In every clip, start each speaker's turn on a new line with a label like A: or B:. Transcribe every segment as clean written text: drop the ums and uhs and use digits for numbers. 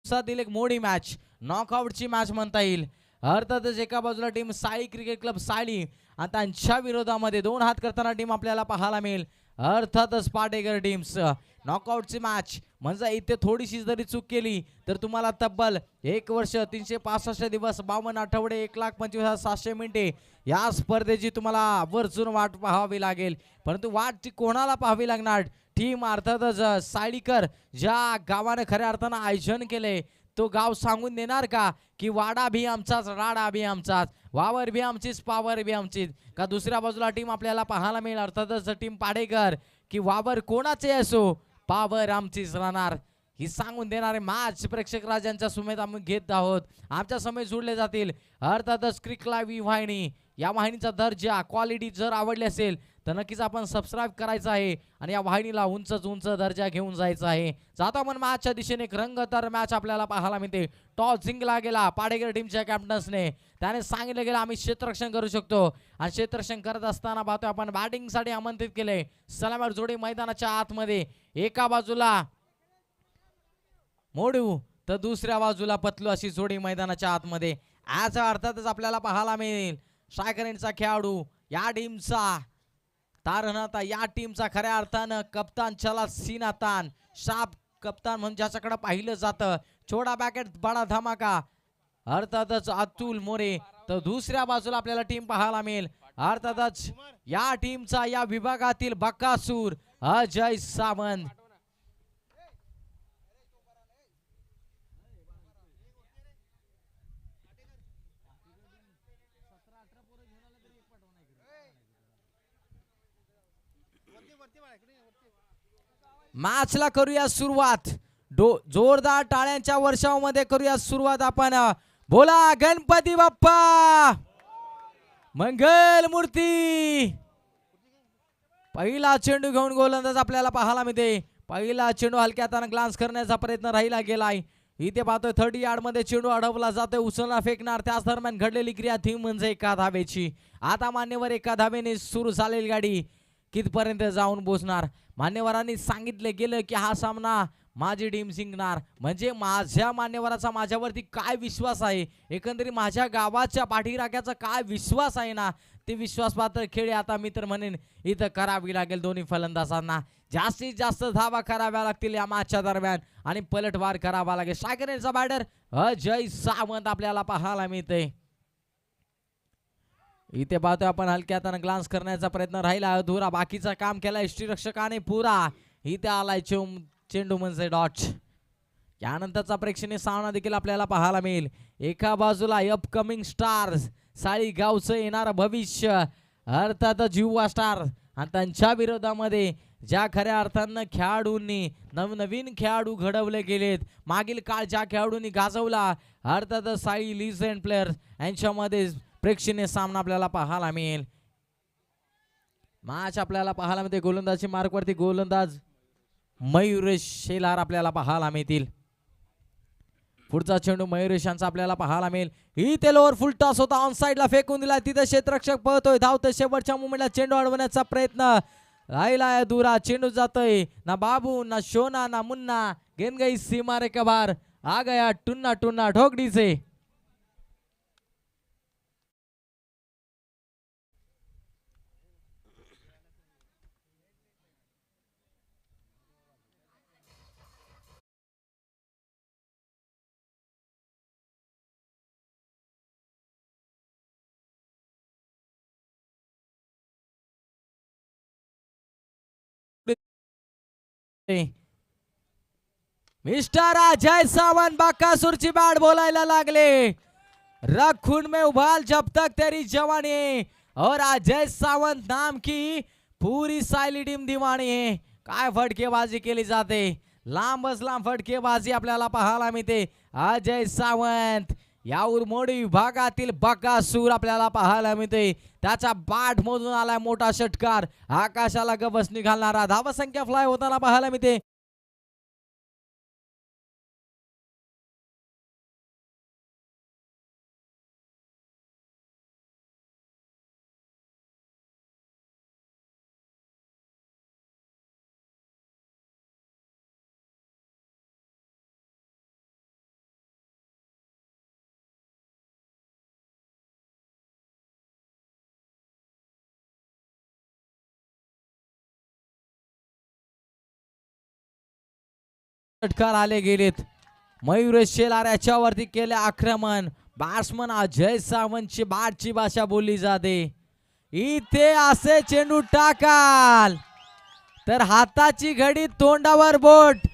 A: उत्साहातील एक मोठी match, नॉकआउटची match म्हणता येईल. अर्थातच एका बाजूला team Sai cricket club Sayali आणि त्यांच्या विरोधामध्ये 2 हात करताना टीम आपल्याला पाहायला मिळेल. अर्थातच पाटेकर टीम्स. नॉकआउटची मॅच म्हणजे इथे थोडीशी जरी चूक केली तर तुम्हाला तब्बल 1 वर्ष 365 दिवस 52 आठवडे 1,25,700 मिनिटे या स्पर्धेची तुम्हाला आवर्जून वाट पाहावी लागेल. परंतु वाट ती कोणाला पाहावी लागणार? टीम अर्थातच सायलीकर ज्या गावाने खऱ्या अर्थानं आयोजन केले तो गाव सांगून देणार का की वाडा भी आमचाच राडा भी आमचाच, वावर भी आमचीच पावर भी आमचीच? का दुसऱ्या बाजूला टीम आपल्याला पाहायला मिळेल अर्थातच टीम पाडेकर की वावर कोणाचे असो पावर आमचीच राहणार, ही सांगून देणारे मॅच प्रेक्षक राजांच्या सुमेध आम्ही घेत आहोत. आमच्या समेत जोडले जातील अर्थातच क्रिक लाईव्ह वाहिनी. या वाहिनीचा दर्जा क्वालिटी जर आवडली असेल तर नक्कीच आपण सबस्क्राईब करायचं आहे आणि या वाहिनीला उंच दर्जा घेऊन जायचा आहे. जाता मन मॅचच्या दिशेने एक रंगतदार मॅच आपल्याला पाहायला मिळते. टॉस जिंकला गेला पाडेकर टीमच्या कॅप्टन्सने. त्याने सांगितलं गेलं आम्ही क्षेत्ररक्षण करू शकतो आणि क्षेत्ररक्षण करत असताना पाहतोय आपण बॅटिंगसाठी आमंत्रित केले. सलामीवर जोडी मैदानाच्या आतमध्ये, एका बाजूला मोडू तर दुसऱ्या बाजूला पतलू अशी जोडी मैदानाच्या आतमध्ये. आज अर्थातच आपल्याला पाहायला मिळेल स्ट्रायकरचा खेळाडू या टीमचा तारणता, या टीमचा खऱ्या अर्थानं कप्तान चला सीनातान शाप कप्तान म्हणून ज्याच्याकडे पाहिलं जातं. छोटा बॅकेट बडा धमाका अर्थातच अतुल मोरे. तर दुसऱ्या बाजूला आपल्याला टीम पाहायला मिळेल अर्थातच या टीमचा या विभागातील बकासूर अजय सावंत. मॅचला करूया सुरुवात. जोरदार टाळ्यांच्या वर्षामध्ये करूया सुरुवात आपण. बोला गणपती बाप्पा मंगल मूर्ती. पहिला चेंडू घेऊन गोलंदाज आपल्याला पाहायला मिळते. पहिला चेंडू हलक्या हाताने ग्लान्स करण्याचा प्रयत्न राहिला गेलाय. इथे पाहतोय 30 यार्ड मध्ये चेंडू अडवला जातोय, उचलला फेकणार. त्याच दरम्यान घडलेली क्रिया थी म्हणजे एका धावेची. आता मान्यवर एका धावेने सुरू झालेली गाडी कितपर्यंत जाऊन पोहोचणार? मान्यवरांनी सांगितले गेलं की हा सामना माझी टीम जिंकणार. म्हणजे माझ्या मान्यवराचा माझ्यावरती काय विश्वास आहे, एकंदरीत माझ्या गावाच्या पाठीराख्याचा काय विश्वास आहे ना, ते विश्वासपात्र खेळ आता मी तर म्हणेन इथं करावी लागेल. दोन्ही फलंदाजांना जास्तीत जास्त धावा कराव्या लागतील या मॅचच्या दरम्यान आणि पलटवार करावा लागेल. स्ट्रायकरचा बॅटर अजय सावंत आपल्याला पाहायला मिळते. इथे पाहतोय आपण हलक्या हाताने ग्लान्स करण्याचा प्रयत्न राहिला अधुरा. बाकीचं काम केला यष्टीरक्षकाने पुरा. इथे आलाय चेंडू म्हणजे डॉट. यानंतरचा प्रेक्षणीय सामना देखील आपल्याला पाहायला मिळेल. एका बाजूला अपकमिंग स्टार्स साळी गावचं येणारं भविष्य अर्थातच युवा स्टार आणि त्यांच्या विरोधामध्ये ज्या खऱ्या अर्थानं खेळाडूंनी नवनवीन खेळाडू घडवले गेलेत. मागील काळ ज्या खेळाडूंनी गाजवला अर्थातच साई लिजेंड प्लेयर्स यांच्यामध्ये प्रेक्षणीय सामना आपल्याला पाहायला मिळेल. मॅच आपल्याला पाहायला मिळते. गोलंदाजी मार्कवरती गोलंदाज मयुरेश शेलार आपल्याला पाहायला मिळतील. पुढचा चेंडू मयुरेश यांचा आपल्याला पाहायला मिळेल. इथे लोअर फुल टॉस होता, ऑन साइडला फेकून दिला. तिथे क्षेत्ररक्षक पळतोय, धावतोय. शेवटच्या मुमेंटला चेंडू अडवण्याचा प्रयत्न राहिला अधुरा. चेंडू जातोय ना बाबू ना शोना ना मुन्ना, गेंद गई सीमा रे कबार, आ गया टुन्ना टुन्ना ठोकडी से. मिस्टर अजय सावंत बाकासुरची बॅट बोलायला लागले. रखून में उबाल जब तक तेरी जवानी है और अजय सावंत नाम की पूरी सायली टीम दीवानी है. काय फटकेबाजी केली जाते, लांबच लांब फटकेबाजी आपल्याला पाहायला मिळते. अजय सावंत या उरमोडी विभागातील बकासूर आपल्याला पाहायला मिळते. त्याचा बॅट मधून आलाय मोठा षटकार, आकाशाला गवस निघालणारा. धावसंख्या फ्लाय होताना पाहायला मिळते. षटकार आले गेलेत. मयुरेश शेलार याच्यावरती केले आक्रमण. बॅट्समन अजय सावंतची बॅटची भाषा बोलली जाते. इथे असे चेंडू टाकाल तर हाताची घडी तोंडावर बोट.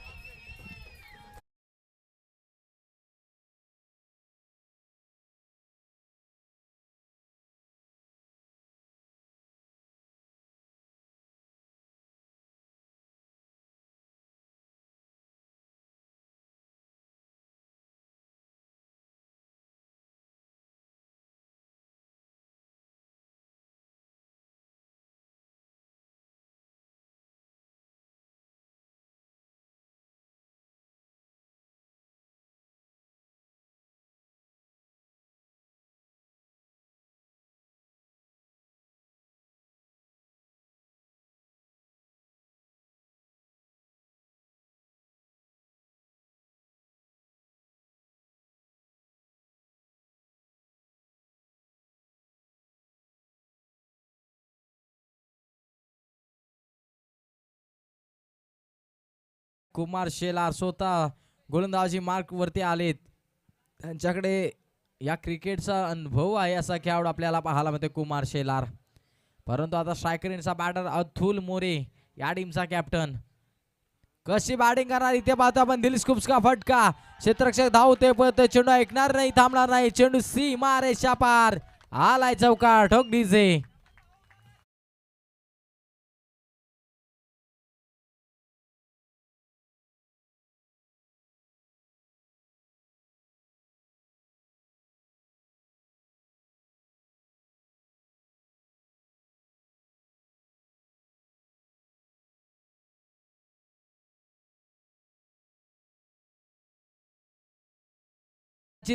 A: कुमार शेलार स्वतः गोलंदाजी मार्क वरती आलेत. त्यांच्याकडे या क्रिकेटचा अनुभव आहे असा खेळाडू आपल्याला पाहायला मिळतो कुमार शेलार. परंतु आता स्ट्रायकर बॅटर अतुल मोरे या टीमचा कॅप्टन. कशी बॅटिंग करणार इथे पाहतो आपण. दिल स्कूप्स का फटका. क्षेत्ररक्षक धावते पण चेंडू ऐकणार नाही, थांबणार नाही. चेंडू सीमा रेषा पार. आलाय चौकार. ठोक डीजे.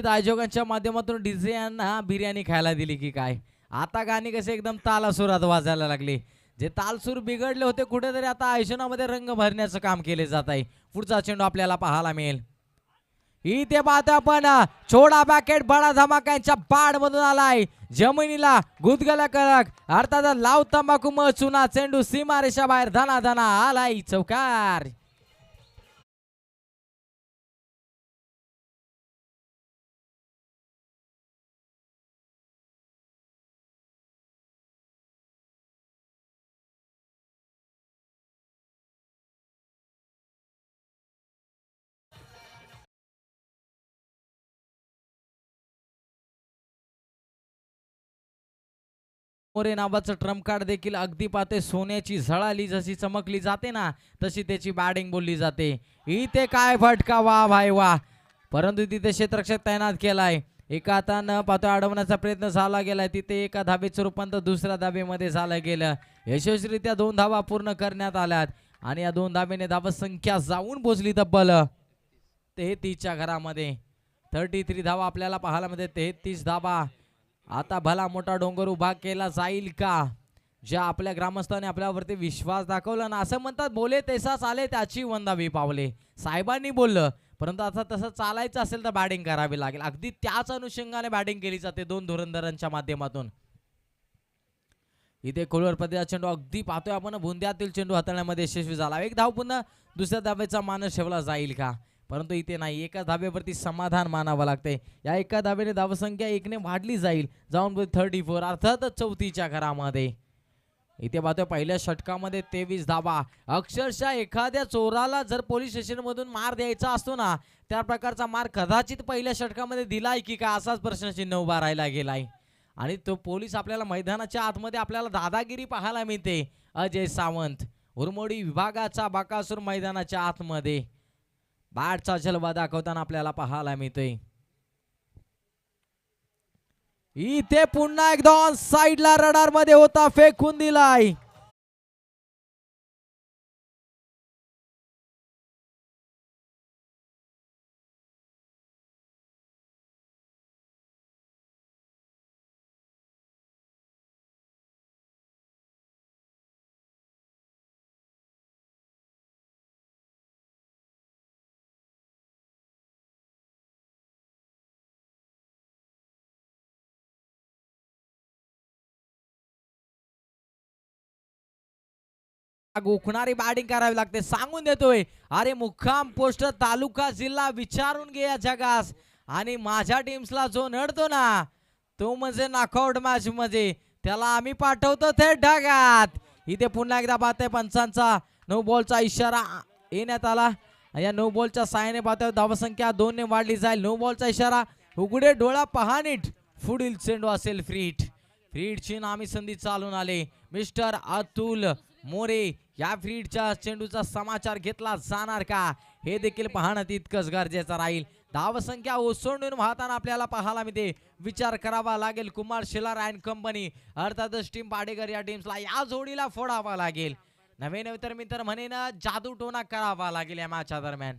A: आयोजकांच्या माध्यमातून डीजे यांना बिर्याणी खायला दिली की काय. आता गाणी कसे एकदम तालासुरात वाजायला लागली. जे तालसूर बिघडले होते कुठेतरी आता आयोजनामध्ये रंग भरण्याचं काम केले जात आहे. पुढचा चेंडू आपल्याला पाहायला मिळेल. इथे पाहतो आपण छोडा बॅकेट बडा धमाक्यांच्या बाड मधून आलाय. जमिनीला गुदगला कडक अर्थात लाव तंबाखू म चुना. चेंडू सीमारेषा बाहेर. धना धना आलाय चौकार. मोरे नावाचं ट्रम्प कार्ड देखील अगदी पाहते सोन्याची झळाली जशी चमकली जाते ना तशी त्याची बॅटिंग बोलली जाते. इथे काय फटका. वा भाई वा. परंतु तिथे क्षेत्ररक्षक तैनात केलाय. एका हातानं पाहतो अडवण्याचा प्रयत्न झाला गेलाय. तिथे एका धाबेचं रूपांतर दुसऱ्या धाबेमध्ये झालं गेलं. यशस्वीरित्या 2 धावा पूर्ण करण्यात आल्यात आणि या 2 धाबेने धावा संख्या जाऊन पोहोचली तब्बल 33च्या घरामध्ये. 33 धावा आपल्याला पाहायला मिळते. 33 धावा. आता भला मोठा डोंगर उभा केला जाईल का. ज्या आपल्या ग्रामस्थांनी आपल्यावरती विश्वास दाखवला ना. असं म्हणतात बोले तैसा चाले त्याची वंदावी पावले. साहेबांनी बोललं परंतु आता तसं चालायचं असेल तर बॅटिंग करावी लागेल. अगदी त्याच अनुषंगाने बॅटिंग केली जाते 2 धुरंधरांच्या माध्यमातून. इथे खोलवर पद्धतीचा चेंडू अगदी पाहतोय आपण. भुंद्यातील चेंडू हाताळण्यामध्ये यशस्वी झाला. एक धाव पुन्हा दुसऱ्या धावेचा मानस ठेवला जाईल का. परंतु इथे नाही. एका धाब्यावरती समाधान मानावं लागते. या एका धाब्याने धावसंख्या 1ने वाढली जाईल जाऊन 34 अर्थातच 34च्या घरामध्ये. इथे पाहतोय पहिल्या षटकामध्ये 23 धाबा. अक्षरशः एखाद्या चोराला जर पोलीस स्टेशन मधून मार द्यायचा असतो ना त्या प्रकारचा मार कदाचित पहिल्या षटकामध्ये दिलाय की काय असाच प्रश्नचिन्ह उभा राहिला गेलाय. आणि तो पोलीस आपल्याला मैदानाच्या आतमध्ये आपल्याला दादागिरी पाहायला मिळते. अजय सावंत उरमोडी विभागाचा बाकासूर मैदानाच्या आतमध्ये बॅटचा जलवा दाखवताना आपल्याला पाहायला मिळतोय. इथे पुन्हा एकदा ऑन साइडला रडार मध्ये होता फेकून दिलाय. गोखणारी बॅटिंग करावी लागते, सांगून देतोय. अरे मुक्काम पोस्ट तालुका जिल्हा विचारून घे या जगास. आणि माझ्या टीम्सला जो नडतो ना तो म्हणजे नॉकआउट मॅच मध्ये, त्याला आम्ही पाठवतो थेट ढगात. इथे पुन्हा एकदा पाहतोय पंचांचा नो बॉलचा इशारा येण्यात आला. या नो बॉलच्या साहाय्याने पाहतोय धावसंख्या 2 ने वाढली जाईल. नो बॉलचा इशारा, उघडे डोळा पहा नीट, पुढील चेंडू असेल फ्रीट. फ्रीडची नामी संधी चालून आले मिस्टर अतुल मोरे. या फ्रीडच्या चेंडूचा समाचार घेतला जाणार का हे देखील पाहणं तितकंच गरजेचं राहील. धावसंख्या ओसंडून वाहताना आपल्याला पाहायला मिळते. विचार करावा लागेल कुमार शेलार अँड कंपनी, अर्थातच टीम पाडेकर या टीम्सला या जोडीला फोडावा लागेल. नवे नवे तर मित्र म्हणेन जादू टोना करावा लागेल या मॅचच्या दरम्यान.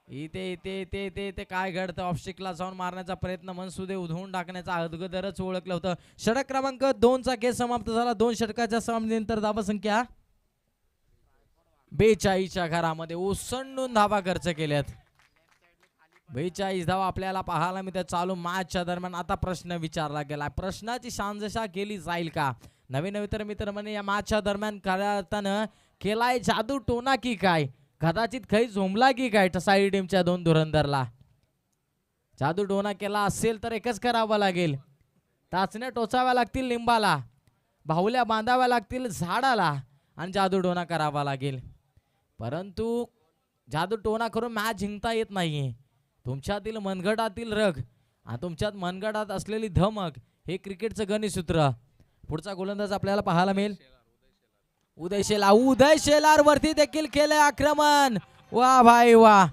A: इथे इथे इथे इथे इथे काय घडतं, ऑफस्टिकला जाऊन मारण्याचा प्रयत्न मनसुदे उधळून टाकण्याचा अगोदरच ओळखलं होतं. षटक क्रमांक 2 चा खेळ समाप्त झाला. 2 षटकाच्या सामन्यानंतर धावसंख्या 42 च्या घरामध्ये ओसंडून धावा खर्च केल्यात. 42 धावा आपल्याला पाहायला मिळतात चालू मॅचच्या दरम्यान. आता प्रश्न विचारला गेला, प्रश्नाची सांजशा केली जाईल का? नवीन नवे तर मित्र म्हणे या मॅचच्या दरम्यान करताना केलाय जादू टोना की काय, कदाचित काही झोंबला की काय साई टीमच्या 2 धुरंधरला. जादू टोना केला असेल तर एकच करावं लागेल, टाचण्या टोचाव्या लागतील लिंबाला, बाहुल्या बांधाव्या लागतील झाडाला आणि जादू टोना करावा लागेल. परंतु जादू टोना करून मॅच जिंकता येत नाहीये. तुमच्यातील मनगटातील रग आणि तुमच्यात मनगटात असलेली धमक हे क्रिकेटचं गणितसूत्र. पुढचा गोलंदाज आपल्याला पाहायला मिळेल उदय शेलार. उदय शेलार वरती देखील केले आक्रमण. वा भाई वा.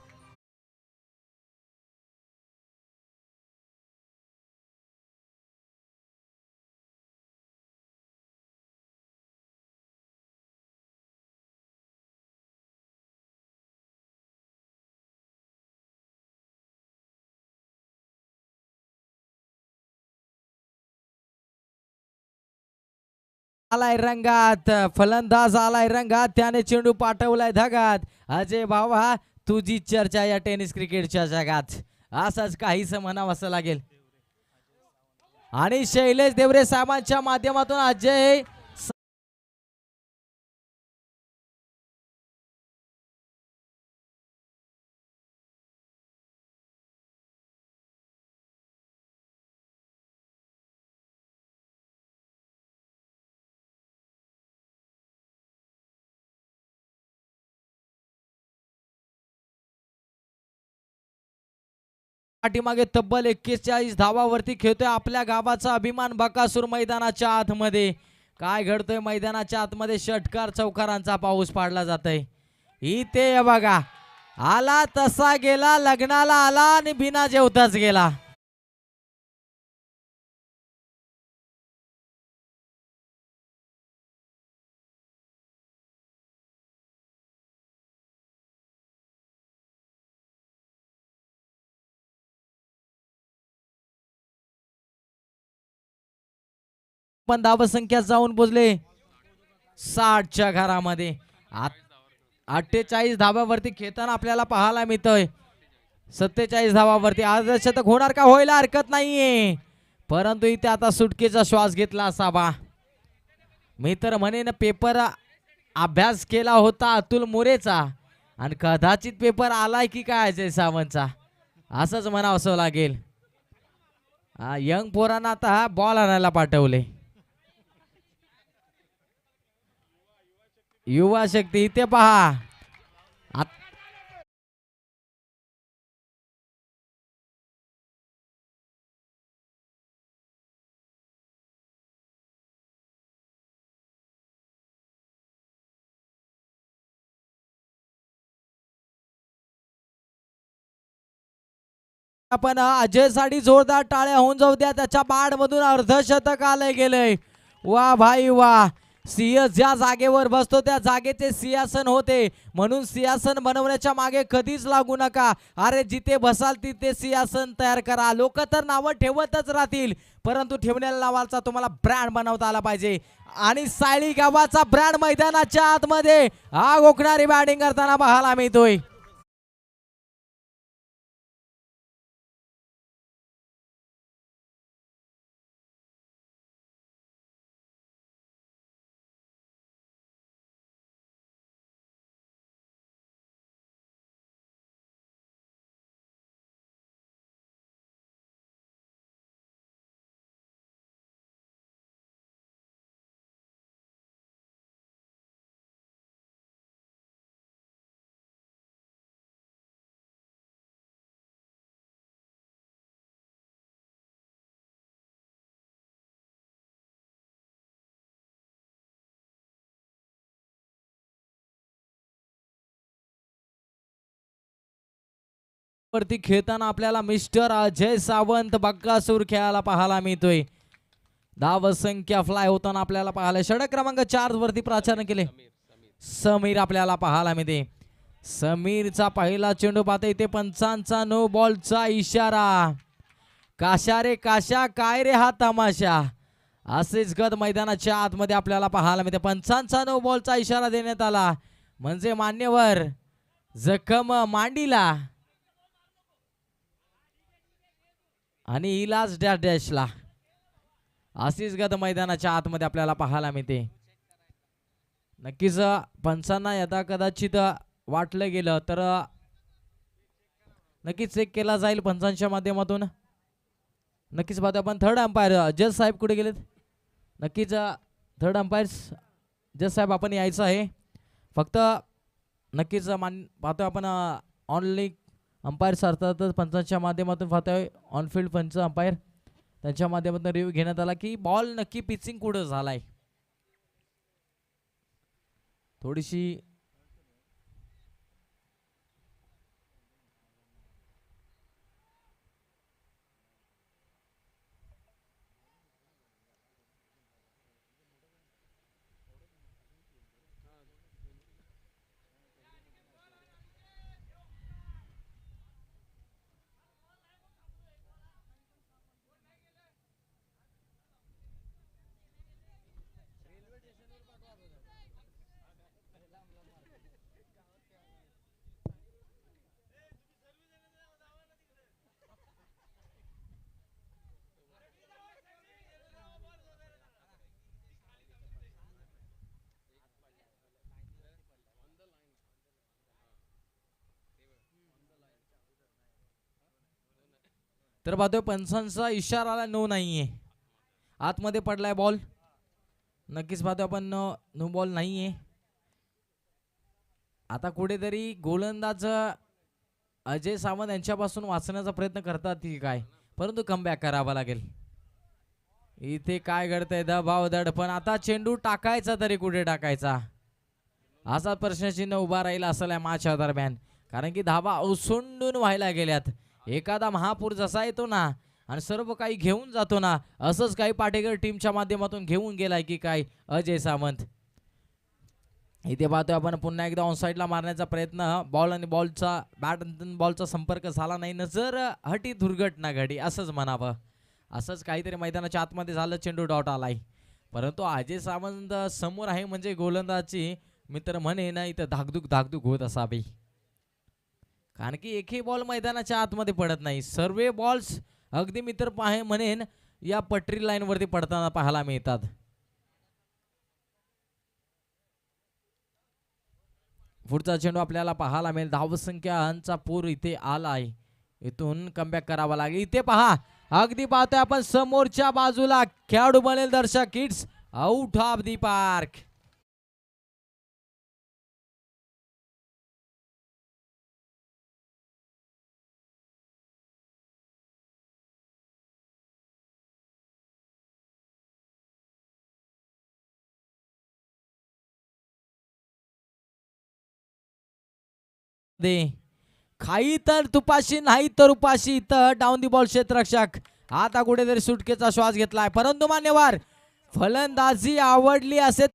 A: आलाय रंगात, फलंदाज आलाय रंगात, त्याने चेंडू पाठवलाय धगात. अजय बाबा तुझी चर्चा या टेनिस क्रिकेटच्या जगात, असंच काहीच म्हणावं असं लागेल. आणि शैलेश देवरे साहेबांच्या माध्यमातून अजय पाठीमागे तब्बल 41 धावावरती खेळतोय. आपल्या गावाचा अभिमान बकासूर मैदानाच्या आतमध्ये. काय घडतोय मैदानाच्या आतमध्ये, षटकार चौकारांचा पाऊस पाडला जातोय. इथे बघा, आला तसा गेला, लग्नाला आला आणि बिना जेवताच गेला. पण धावसंख्या जाऊन पोचले 60च्या घरामध्ये. 48 धावावरती खेळताना आपल्याला पाहायला मिळतोय. 47 धावावरती अर्धशतक होणार का? व्हायला हरकत नाहीये, परंतु इथे आता सुटकेचा श्वास घेतला असावा. मी तर म्हणेन पेपर अभ्यास केला होता अतुल मोरेचा आणि कदाचित पेपर आलाय की काय अजय सावंतचा, असंच म्हणावं लागेल. यंग पोरांना आता बॉल आणायला पाठवले. युवा शक्ती इथे पहा. आपण अजय साठी जोरदार टाळ्या होऊन जाऊ द्या. त्याच्या बाड मधून अर्धशतक आलंय गेलंय. वा भाई वा. सिंह ज्या जागेवर बसतो त्या जागेचे सिंहासन होते, म्हणून सिंहासन बनवण्याच्या मागे कधीच लागू नका. अरे जिथे बसाल तिथे सिंहासन तयार करा. लोक तर नावं ठेवतच राहतील, परंतु ठेवलेल्या नावाचा तुम्हाला ब्रँड बनवता आला पाहिजे. आणि सायली गावाचा ब्रँड मैदानाच्या आतमध्ये हा गोखणारी बॅटिंग करताना पाहायला मिळतोय. वरती खेळताना आपल्याला मिस्टर अजय सावंत बक्कासूर खेळायला पाहायला मिळतोय. धाव संख्या फ्लाय होताना आपल्याला पाहायला षटक क्रमांक 4 वरती प्राचार्य केले समीर आपल्याला पाहायला मिळते. समीरचा पहिला चेंडू पाहता इथे पंचांचा नो बॉलचा इशारा. काशा रे काशा काय रे हा तमाशा असेच गत मैदानाच्या आतमध्ये आपल्याला पाहायला मिळते. पंचांचा नो बॉलचा इशारा देण्यात आला म्हणजे मान्यवर जखम मांडीला आणि इलाज डॅश डॅशला अशीच गत मैदानाच्या आतमध्ये आपल्याला पाहायला मिळते. नक्कीच पंचांना यदा कदाचित वाटलं गेलं तर नक्कीच चेक केला जाईल पंचांच्या माध्यमातून. नक्कीच पाहतो आपण थर्ड अंपायर जज साहेब कुठे गेलेत. नक्कीच थर्ड अंपायर जज साहेब आपण यायचं आहे. फक्त नक्कीच पाहतो आपण ऑनली अंपायर अर्थातच पंचांच्या माध्यमातून पाहतोय ऑनफिल्ड पंच अंपायर त्यांच्या माध्यमातून रिव्ह्यू घेण्यात आला की बॉल नक्की पिचिंग कुठं झालाय. थोडीशी तर पाहतोय पंचांचा इशाराला नो नाहीये. आतमध्ये पडलाय बॉल. नक्कीच पाहतोय आपण नो बॉल नाहीये. आता कुठेतरी गोलंदाज अजय सावंत यांच्यापासून वाचण्याचा प्रयत्न करतात की काय परंतु कमबॅक करावा लागेल. इथे काय घडतंय दबाव दडपण. आता चेंडू टाकायचा तरी कुठे टाकायचा असा प्रश्नचिन्ह उभा राहील असं या मॅचच्या दरम्यान. कारण की धावा ओसंडून व्हायला गेल्यात. एखादा महापूर जसा येतो ना आणि सर्व काही घेऊन जातो ना असंच काही पाटेकर टीमच्या माध्यमातून घेऊन गेलाय की काय अजय सावंत. इथे पाहतोय आपण पुन्हा एकदा ऑन साईडला मारण्याचा प्रयत्न. बॉल आणि बॉलचा बॅट आणि बॉलचा संपर्क झाला नाही. नजर हटी दुर्घटना घडी असंच म्हणावं. असंच काहीतरी मैदानाच्या आतमध्ये झालं. चेंडू डॉट आलाय परंतु अजय सावंत समोर आहे म्हणजे गोलंदाजी मित्र म्हणे ना इथं धाकधूक होत असावी. कारण की एकही बॉल मैदानाच्या आतमध्ये पडत नाही. सर्व बॉल्स अगदी मित्र म्हणेन या पटरी लाईन वरती पडताना पाहायला मिळतात. पुढचा चेंडू आपल्याला पाहायला मिळेल. धावसंख्यांचा पूर इथे आलाय. इथून कमबॅक करावा लागेल. इथे पहा अगदी पाहतोय आपण समोरच्या बाजूला खेळाडू बनेल दर्शक kids out of the park. खाई तर तुपाशी नाही तर उपाशी. तर डाऊन दी बॉल क्षेत्ररक्षक आता कुठेतरी सुटकेचा श्वास घेतलाय परंतु मान्यवर फलंदाजी आवडली असे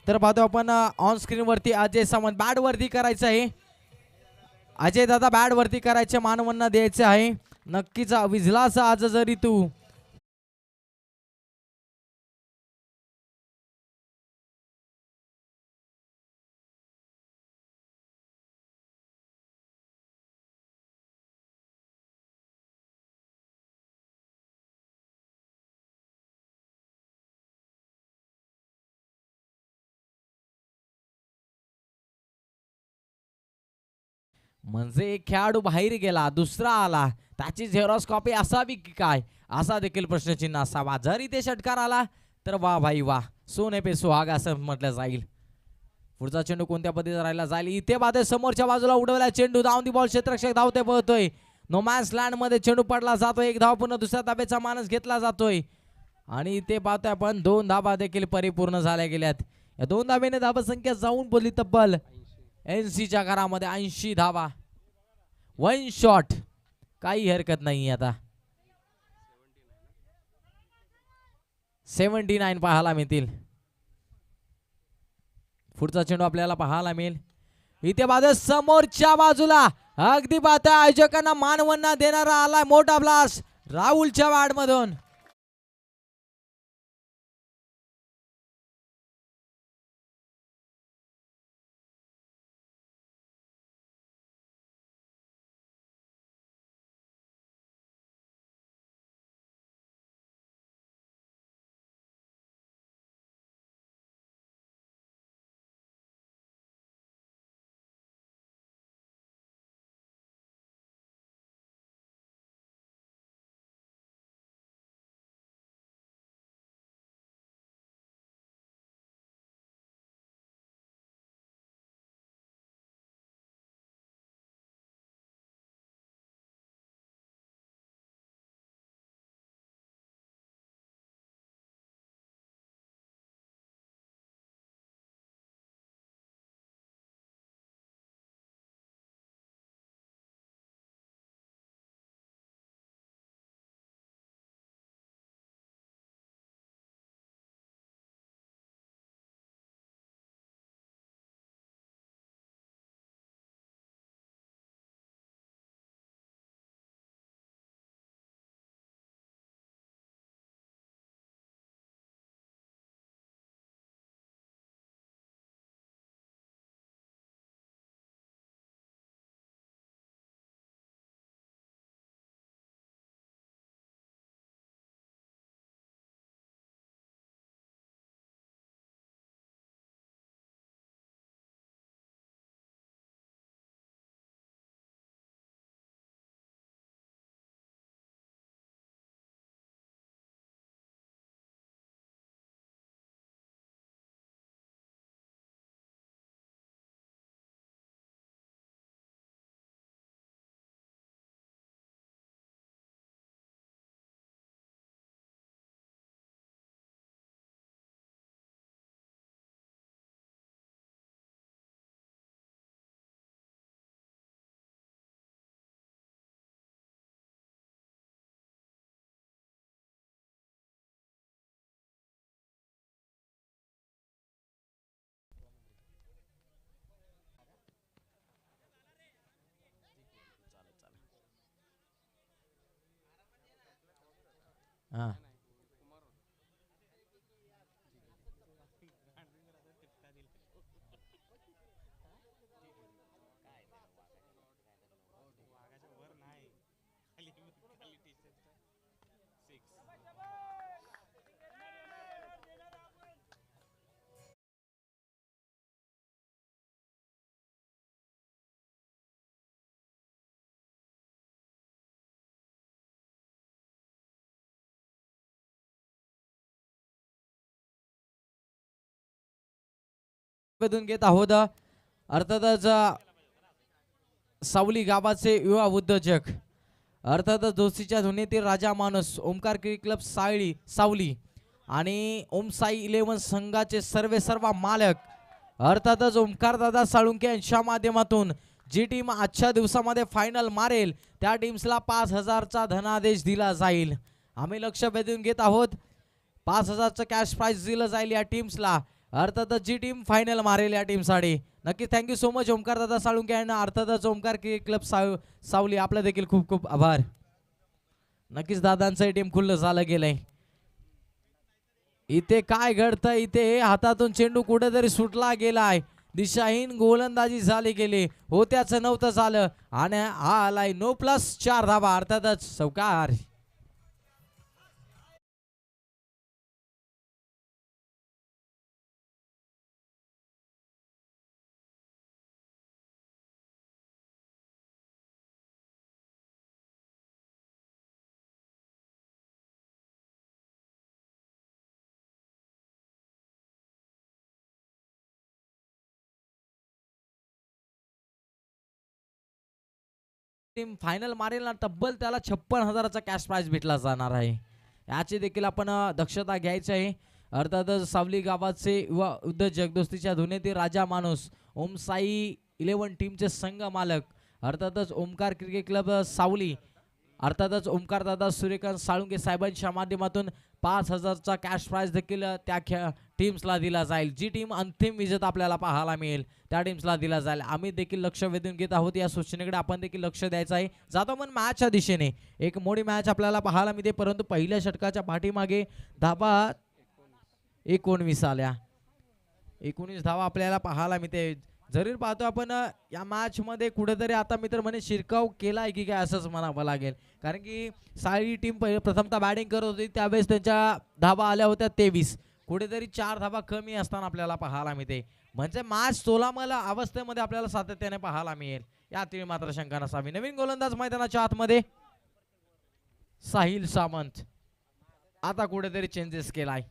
A: तर पाहतो आपण ऑन स्क्रीन वरती अजय सावंत बॅट वरती करायचं आहे. अजय दादा बॅट वरती करायचे मानवांना द्यायचे आहे. नक्कीच विझलास आज जरी तू म्हणजे एक खेळाडू बाहेर गेला दुसरा आला त्याची झेरॉक्स कॉपी असावी की काय असा देखील प्रश्नचिन्ह असावा. जर इथे षटकार आला तर वा भाई वा सोने पे सुहाग असं म्हटलं जाईल. पुढचा चेंडू कोणत्या पद्धतीने राहिला जाईल. इथे बाधे समोरच्या बाजूला उडवला चेंडू. धावून दी बॉल क्षेत्ररक्षक धावते पळतोय नोमॅन्स लँड मध्ये चेंडू पडला जातोय. एक धाव पुन्हा दुसऱ्या धाब्याचा मानस घेतला जातोय आणि इथे पाहतोय आपण 2 धाबा देखील परिपूर्ण झाल्या गेल्यात. या 2 धाब्याने धाबा संख्या जाऊन बोलली तब्बल 80च्या घरामध्ये 80 धाबा. 1 शॉट, काही हरकत नाही. आता 79 पाहायला मिळतील. पुढचा चेंडू आपल्याला पाहायला मिळेल. इथे बाजू समोरच्या बाजूला अगदी पाहता आयोजकांना मानवंदना देणारा आलाय मोठा ब्लास्ट राहुलच्या वार्ड मधून. हा घेत आहोत. अर्थातच सावली गावाचे युवा उद्योजक, अर्थातच दोस्तीच्या धुनीतील राजा माणूस ओमकार क्रिकेट क्लब सावली आणि ओम साई 11 संघाचे सर्व मालक, अर्थातच ओमकार दादा साळुंके यांच्या माध्यमातून जी टीम आजच्या दिवसामध्ये फायनल मारेल त्या टीम्सला 5000चा धनादेश दिला जाईल. आम्ही लक्ष वेधून घेत आहोत. 5000चं कॅश प्राइज दिलं जाईल या टीम्सला, अर्थातच जी टीम फायनल मारेल या टीमसाठी. नक्की थँक्यू सो मच ओमकार दादा साळुंके यांना, अर्थातच ओमकार क्रिकेट क्लब सावली आपलं देखील खूप खूप आभार. नक्कीच दादांचं टीम खुल्लं झालं गेलंय. इथे काय घडतंय, इथे हातातून चेंडू कुठेतरी सुटला गेलाय, दिशाहीन गोलंदाजी झाली गेली, होत्याच नव्हतं झालं आणि हा आलाय नो प्लस 4 धाबा, अर्थातच चौकार. टीम फायनल मारेल ना तब्बल त्याला 56,000चा कॅश प्राइज भेटला जाणार आहे. याची देखील आपण दक्षता घ्यायची आहे. अर्थातच सावली गावाचे व उद्योजक दोस्तीच्या धुनेतील राजा माणूस ओम साई 11 टीमचे संघ मालक अर्थातच ओमकार क्रिकेट क्लब सावली अर्थातच ओमकार दादा सूर्यकांत साळुंगे साहेबांच्या माध्यमातून 5,000चा कॅश प्राइज देखील त्या टीम्सला दिला जाईल. जी टीम अंतिम विजेता आपल्याला पाहायला मिळेल त्या टीम्सला दिला जाईल. आम्ही देखील लक्ष वेधून घेत आहोत या सूचनेकडे आपण देखील लक्ष द्यायचं आहे. जातो पण मॅचच्या दिशेने एक मोठी मॅच आपल्याला पाहायला मिळते परंतु पहिल्या षटकाच्या पाठीमागे धाबा 19 आल्या. 19 धावा आपल्याला पाहायला मिळते. जरूर पाहतो आपण या मॅच मध्ये कुठेतरी आता मित्र म्हणे शिरकाव केलाय की काय असंच म्हणावं लागेल कारण की साई टीम प्रथमतः बॅटिंग करत होती त्यावेळेस त्यांच्या धावा आल्या होत्या 23 कुठेतरी 4 धावा कमी असताना आपल्याला पाहायला मिळते म्हणजे मॅच तोलामला अवस्थेमध्ये आपल्याला सातत्याने पाहायला मिळेल यातील मात्र शंका नसावी. नवीन गोलंदाज मैदानाच्या आतमध्ये साहिल सामंत आता कुठेतरी चेंजेस केलाय.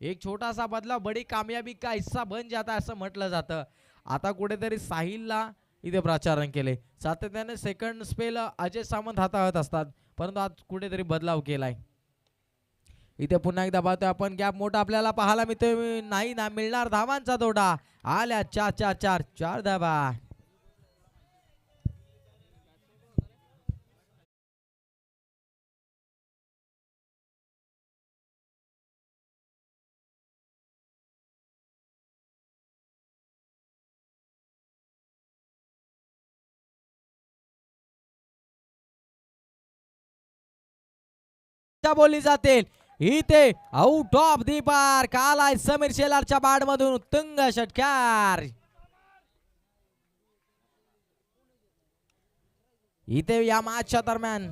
A: एक छोटासा बदलाव बडी कामयाबी का हिस्सा बन जाता असं म्हटलं जातं. आता कुठेतरी साहिलला इथे प्रचारण केले सातत्याने सेकंड स्पेल अजय सामंत हाताळत असतात परंतु आज कुठेतरी बदलाव केलाय. इथे पुन्हा एकदा पाहतोय आपण गॅप मोठा आपल्याला पाहायला मिळतोय नाही ना मिळणार धावांचा तोडा आल्या 4 धावा. बोलली जातील इथे आउट ऑफ दी पार्क आलाय समीर शेलारच्या बॅट मधून उत्तुंग षटकार. इथे या मॅचच्या दरम्यान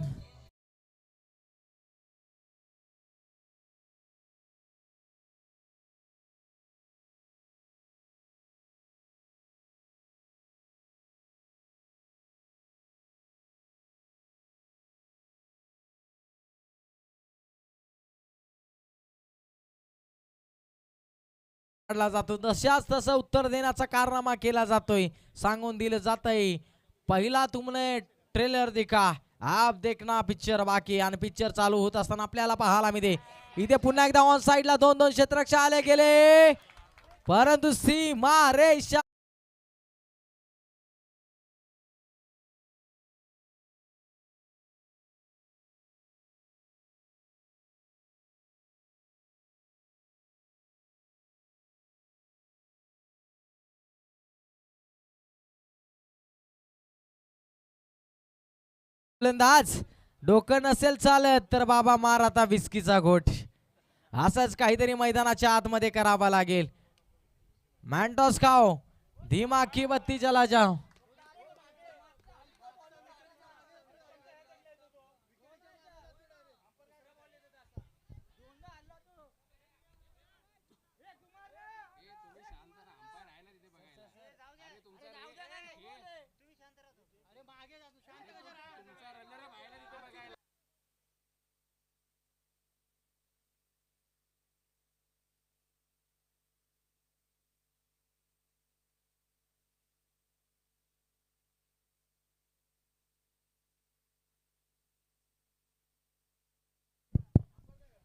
A: जातो तशाच तसं उत्तर देण्याचा कारनामा केला जातोय सांगून दिलं जातंय पहिला तुमने ट्रेलर देखा आप देखना पिक्चर बाकी आणि पिक्चर चालू होत असताना आपल्याला पाहायला मिळते इथे पुन्हा एकदा ऑन साइडला 2-2 क्षेत्ररक्षक आले गेले परंतु सीमा रेषा गोलंदाज डोकं नसेल चालत तर बाबा मार आता विस्कीचा घोट असंच काहीतरी मैदानाच्या आतमध्ये करावा लागेल. मॅन्टॉस खाओ धीमा की बत्ती चला जाओ.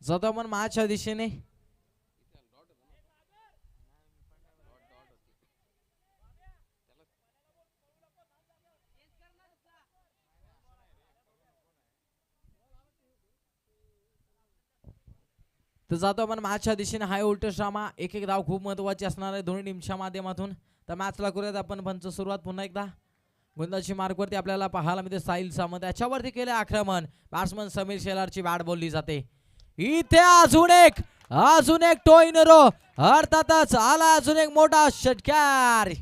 A: जातो आपण मॅचच्या दिशेने तर जातो आपण मॅचच्या दिशेने हाय उलट ड्रामा एक एक धाव खूप महत्वाची असणार आहे दोन्ही टीमच्या माध्यमातून. तर मॅचला करूयात आपण पंच सुरुवात पुन्हा एकदा गोलंदाजी मार्कवरती आपल्याला पाहायला मिळते साहिल सामंत याच्यावरती केले आक्रमण बॅट्समन समीर शेलारची बॅट बोलली जाते. इथे अजून एक टो इन रो अर्थातच आला अजून एक मोठा षटकार.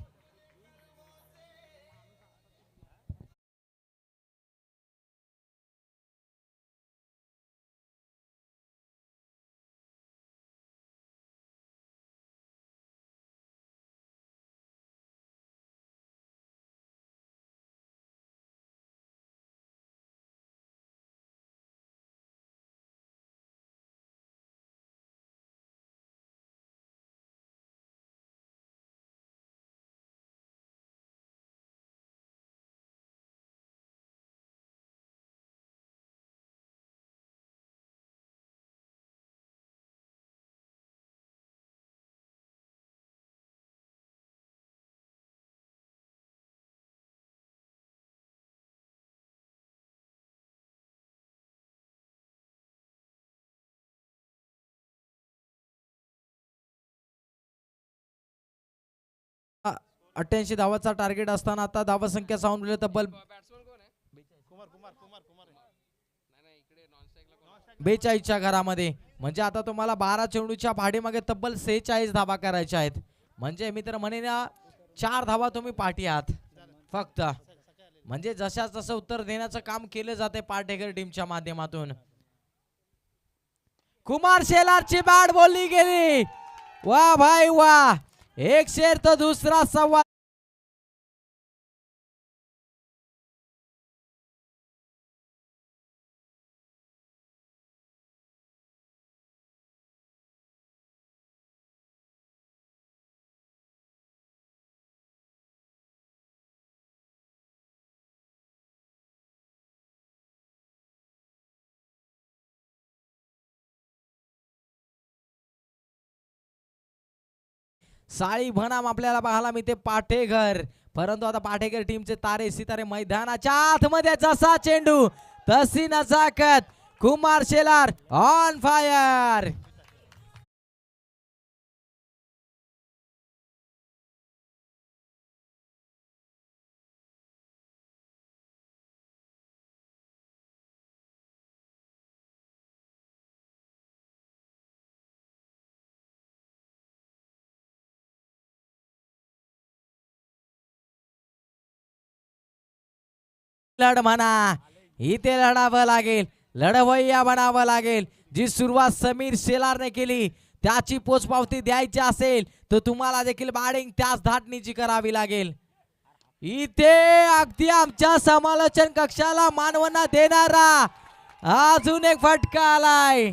A: 88 धावाचा टार्गेट असताना आता धावा संख्या साऊंड तब्बल 42च्या घरामध्ये. म्हणजे आता तुम्हाला 12 चेंडूच्या भाडीमागे तब्बल 46 धावा करायच्या आहेत. म्हणजे मी तर म्हणेन 4 धावा तुम्ही पाठी आहात फक्त. म्हणजे जशा तसं उत्तर देण्याचं काम केलं जाते पाटेकर टीमच्या माध्यमातून. कुमार शेलारची बॅट बोलली गेली. वा भाई वा, एक शेर तर दुसरा सव्वा. साळी बनाम आपल्याला पाहायला मिळते पाटेघर. परंतु आता पाटेघर टीमचे तारे सितारे मैदानाच्या आतमध्ये. जसा चेंडू तशी नजाकत. Kumar Shelar on fire. लढ म्हणा, इथे लढावं लागेल, लढवय्या बनावं लागेल. जी सुरुवात समीर शेलारने केली त्याची पोचपावती द्यायची असेल तर तुम्हाला देखील बॅटिंग त्याच धाटणीची करावी लागेल. इथे अगदी आमच्या समालोचन कक्षाला मानवना देणारा अजून एक फटका आलाय.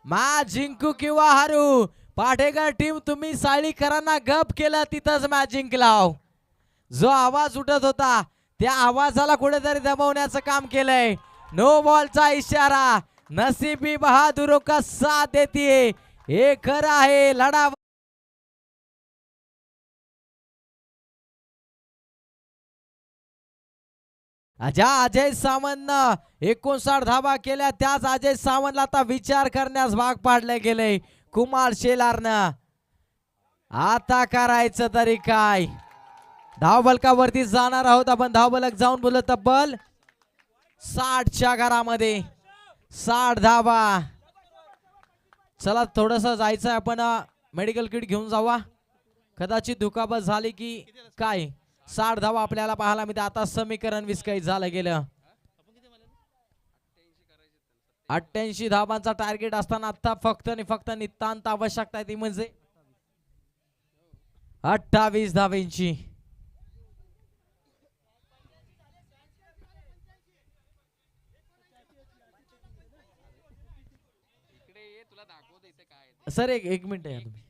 A: मॅच जिंकू किंवा हारू, पाटेकर टीम तुम्ही साळीकरांना गप केलं तिथंच मॅच जिंकलाव. जो आवाज उठत होता त्या आवाजाला कुठेतरी दबवण्याचं काम केलंय. नो बॉलचा इशारा. नसीबी बहादुरों का साथ देतीये, हे खरं आहे. लढा अजय सावंत 59 धावा केल्या. त्याच अजय सावंतला आता विचार करण्यास भाग पाडले गेले कुमार शेलारनं. आता करायचं तरी काय. धावबलकावरती जाणार आहोत आपण. धावबलक जाऊन बोलत तब्बल 60च्या घरामध्ये 60 धावा. चला थोडस जायचं आपण, मेडिकल किट घेऊन जावा. कदाचित दुखापत झाली की काय. 60 धावा आपल्याला पाहायला मिळते. आता समीकरण विस्कळीत झालं गेलं. 88 धावांचा टार्गेट असताना आता फक्त आणि फक्त नितांत आवश्यकता आहे ती म्हणजे 28 धावांची. सर एक मिनिट या तुम्ही.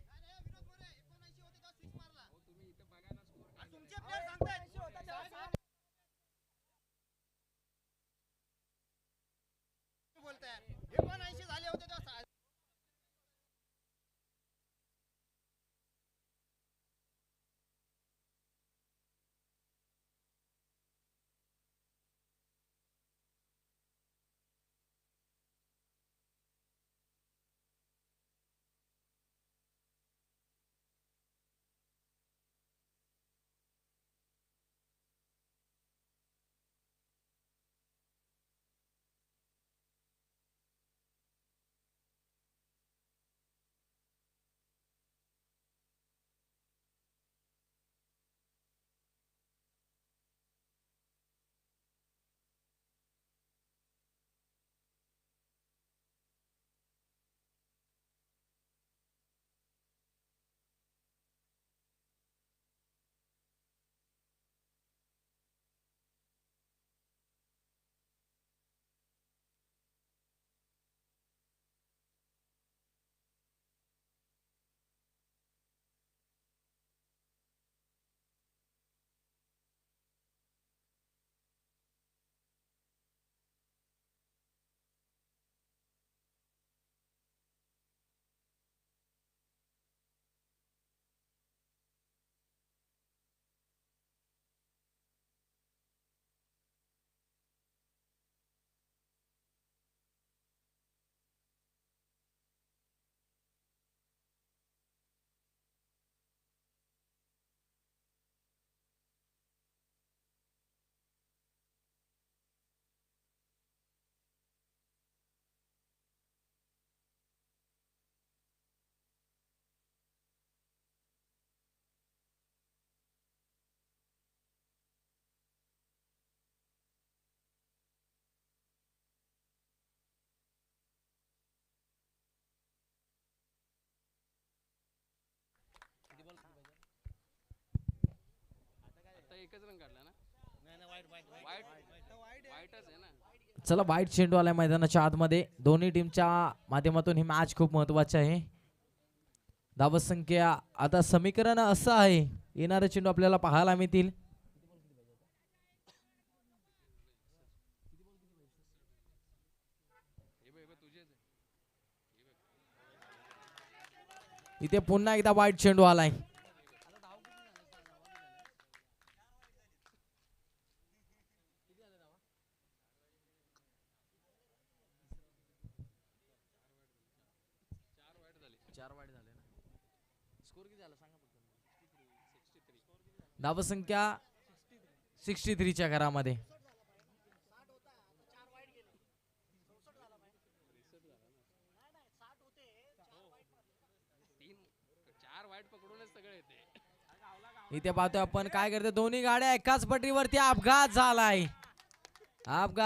A: चला वाईट चेंडू आलाय मैदानाच्या आतमध्ये. दोन्ही टीमच्या माध्यमातून ही मॅच खूप महत्वाची आहे. धावसंख्या आता समीकरण असं आहे, येणारे चेंडू आपल्याला पाहायला मिळतील. इथे पुन्हा एकदा वाईट चेंडू आलाय. धावसंख्या 63 च्या घरामध्ये. इथे पाहतोय आपण काय करते, दोन्ही गाड्या एकाच पट्टीवरती. अपघात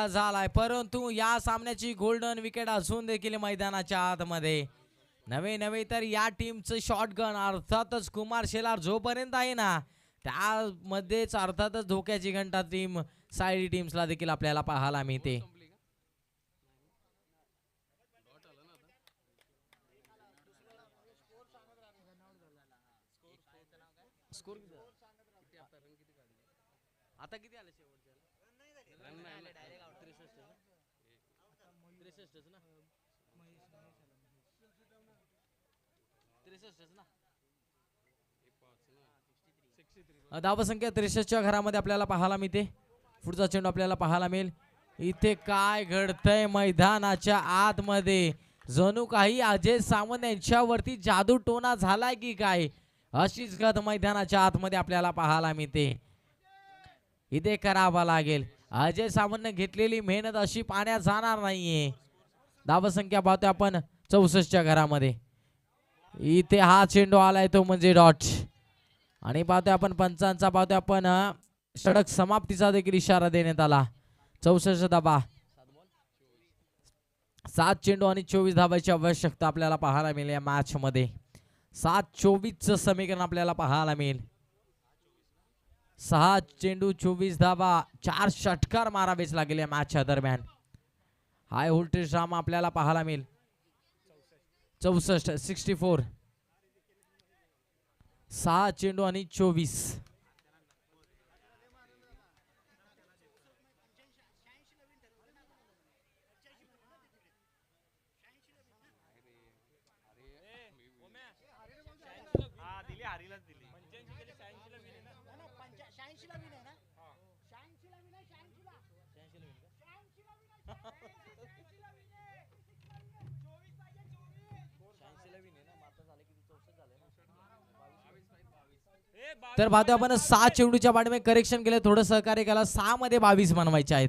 A: झालाय परंतु या सामन्याची गोल्डन विकेट असून देखील मैदानाच्या आतमध्ये नवे तर या टीमचं शॉटगन अर्थातच कुमार शेलार जोपर्यंत आहे ना, त्यामध्येच अर्थातच धोक्याची घंटा टीम सायली टीम्सला देखील आपल्याला पाहायला मिळते. आता किती आले धावसंख्या 63 च्या घरामध्ये आपल्याला पाहायला मिळते. पुढचा चेंडू आपल्याला पाहायला मिळेल. इथे काय घडतंय मैदानाच्या आतमध्ये, जणू काही अजय सावंत यांच्यावरती जादू टोना झालाय की काय, अशीच गत मैदानाच्या आतमध्ये आपल्याला पाहायला मिळते. इथे करावा लागेल, अजय सावंतने घेतलेली मेहनत अशी पाण्यात जाणार नाहीये. धावसंख्या पाहतोय आपण 64 च्या घरामध्ये. इथे हा चेंडू आलाय तो म्हणजे डॉट. आणि पाहतोय आपण पंचांचा पाहतोय आपण षटक समाप्तीचा देखील इशारा देण्यात आला. 64 धावा, 7 चेंडू आणि 24 धावांची आवश्यकता आपल्याला पाहायला मिळेल या मॅच मध्ये. 7-24 समीकरण आपल्याला पाहायला मिळेल. 6 चेंडू 24 धावा, 4 षटकार मारावेच लागेल या मॅचच्या दरम्यान. हाय व्होल्टेज ड्रामा आपल्याला पाहायला मिळेल. 64 6 चेंडू आणि 24. तर पाहतोय आपण 6 चेंडूच्या बाटमे करेक्शन केले, थोडं सहकार्य केला. 6 मध्ये 22 बनवायचे आहेत.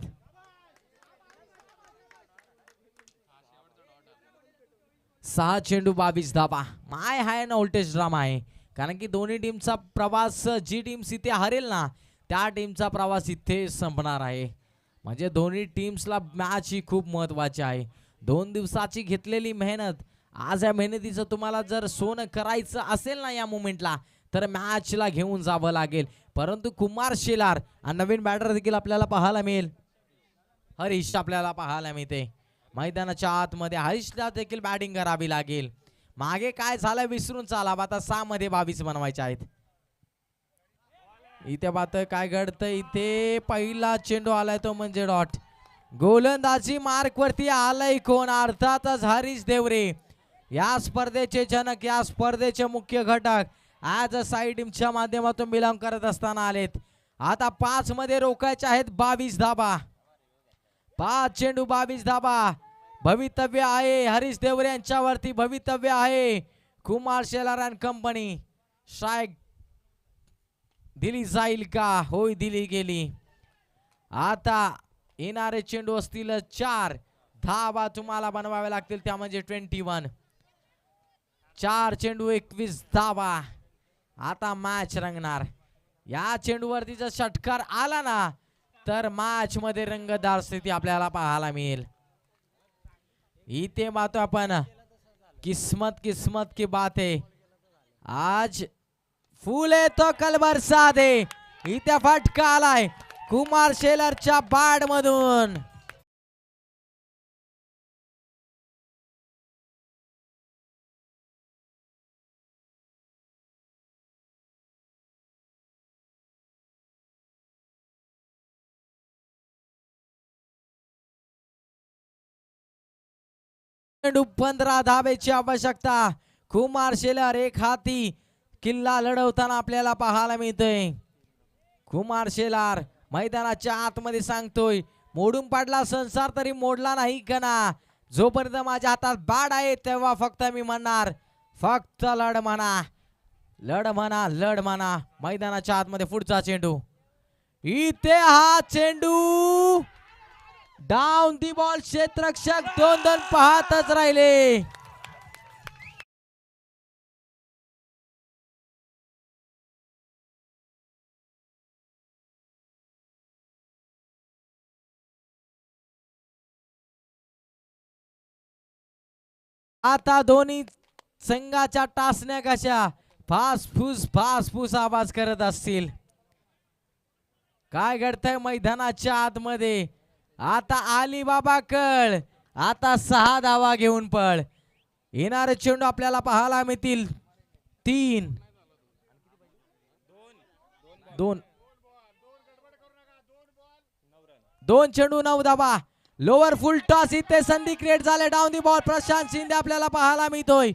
A: 6 चेंडू 22 धावा. माय हाय ना व्होल्टेज ड्रामा आहे, कारण की दोन्ही टीमचा प्रवास, जी टीम्स इथे हरेल ना त्या टीमचा प्रवास इथे संपणार आहे. म्हणजे दोन्ही टीम्सला मॅच ही खूप महत्वाची आहे. 2 दिवसाची घेतलेली मेहनत, आज या मेहनतीचं तुम्हाला जर सोनं करायचं असेल ना या मोमेंटला, तर मॅचला घेऊन जावं लागेल. परंतु कुमार शेलार आणि नवीन बॅटर देखील आपल्याला पाहायला मिळेल. हरीश आपल्याला पाहायला मिळते मैदानाच्या आतमध्ये. हरीशला देखील बॅटिंग करावी लागेल. मागे काय झालं विसरून चाला, आता 6 मध्ये 22 बनवायचे आहेत. इथे पाहतोय काय घडतंय. इथे पहिला चेंडू आलाय तो म्हणजे डॉट. गोलंदाजी मार्क वरती आलाय कोण, अर्थातच हरीश देवरे, या स्पर्धेचे जनक, या स्पर्धेचे मुख्य घटक आज साई टीमच्या माध्यमातून बिलॉंग करत असताना आलेत. आता 5 मध्ये रोखायचे आहेत 22 धाबा. 5 चेंडू 22 धाबा. भवितव्य आहे हरीश देवरे यांच्यावरती, भवितव्य आहे. Kumar Shelar and company. Strike दिली जाईल का? होय, दिली गेली. आता येणारे चेंडू असतील 4 धाबा तुम्हाला बनवावे लागतील, त्या म्हणजे 21. 4 चेंडू 21 धाबा. आता मॅच रंगणार. या चेंडूवरती जर षटकार आला ना तर मॅच मध्ये रंगतदार स्थिती आपल्याला पाहायला मिळेल. इथे पाहतो आपण किस्मत की बात है, आज फूल है तो कल बरसात है. इथे फटका आलाय कुमार शेलारच्या बॅट मधून. चेंडू 15 धावेची आवश्यकता. कुमार शेलार एक हाती किल्ला लढवताना आपल्याला पाहायला मिळतोय. कुमार शेलार मैदानाच्या आतमध्ये सांगतोय मोडून पाडला संसार तरी मोडला नाही कणा. जोपर्यंत माझ्या हातात बॅट आहे तेव्हा फक्त मी म्हणणार फक्त लढ म्हणा, लढ म्हणा, लढ म्हणा. मैदानाच्या आतमध्ये पुढचा चेंडू. इथे हा चेंडू डाऊन दी बॉल. क्षेत्ररक्षक 2-2 पाहतच राहिले. आता दोन्ही संघाच्या टाचण्या कशा फासफूस आवाज करत असतील. काय घडतंय मैदानाच्या आतमध्ये. आता आली बाबा कळ. आता 6 धावा घेऊन पळ. येणारे चेंडू आपल्याला पाहायला मिळतील 3 2 चेंडू 9 धावा. लोअर फुल टॉस इथे संधी क्रिएट झाले. Down the ball Prashant Shinde आपल्याला पाहायला मिळतोय.